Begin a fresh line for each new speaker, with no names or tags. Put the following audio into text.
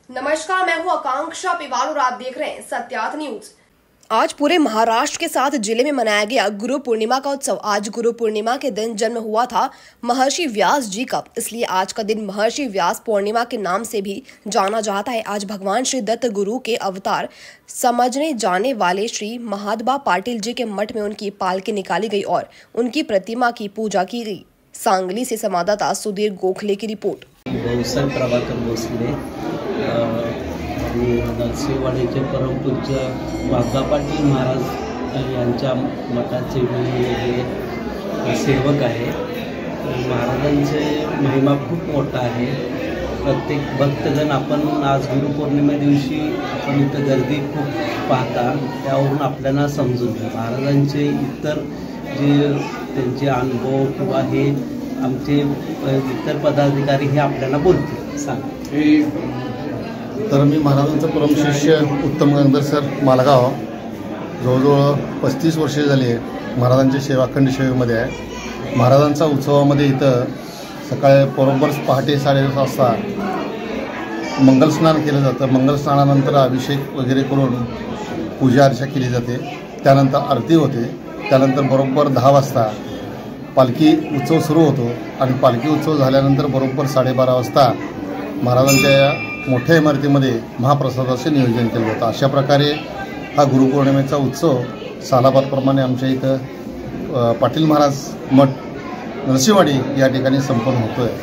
नमस्कार, मैं हूं आकांक्षा पिवाल और आप देख रहे हैं सत्यार्थ न्यूज। आज पूरे महाराष्ट्र के साथ जिले में मनाया गया गुरु पूर्णिमा का उत्सव। आज गुरु पूर्णिमा के दिन जन्म हुआ था महर्षि व्यास जी का, इसलिए आज का दिन महर्षि व्यास पूर्णिमा के नाम से भी जाना जाता है। आज भगवान श्री दत्त गुरु के अवतार समझने जाने वाले श्री महादबा पाटिल जी के मठ में उनकी पालकी निकाली गई और उनकी प्रतिमा की पूजा की गई। सांगली से संवाददाता सुधीर गोखले की रिपोर्ट।
प्रभाकर भोसले आणि नरसिंहवाडीचे परमपूज्य वाघा पाटील महाराज यांच्या मठाचे मी हे सेवक आहे। महाराजांचे महिमा खूप मोठा आहे। प्रत्येक भक्तजन आपण आज गुरुपौर्णिमे दिवशी आपण इथं गर्दी खूप पाहता, त्यावरून आपल्याला समजून घ्या महाराजांचे इतर जे त्यांचे अनुभव किंवा हे आमचे इतर पदाधिकारी हे आपल्याला बोलतील। सांग।
तर मी महाराजांचा परमशिष्य उत्तम गंगाधर सर मालगाव, जवळजवळ 35 वर्षे झाली महाराजांच्या सेवा अखंड सेवेमध्ये आहे। महाराजांचा उत्सवामध्ये इथं सकाळी बरोबर पहाटे 10:30 वाजता मंगलस्नान केलं जातं। मंगलस्नानानंतर अभिषेक वगैरे करून पूजा अर्चा केली जाते, त्यानंतर आरती होते, त्यानंतर बरोबर 10 वाजता पालखी उत्सव सुरू होतो आणि पालखी उत्सव झाल्यानंतर बरोबर 12:30 वाजता महाराजांच्या या मोठ्या इमारतीमध्ये महाप्रसादाचे नियोजन केलं होतं। अशा प्रकारे हा गुरुपौर्णिमेचा उत्सव सालाबादप्रमाणे आमच्या इथं पाटील महाराज मठ नरसिंहवाडी या ठिकाणी संपन्न होतो आहे।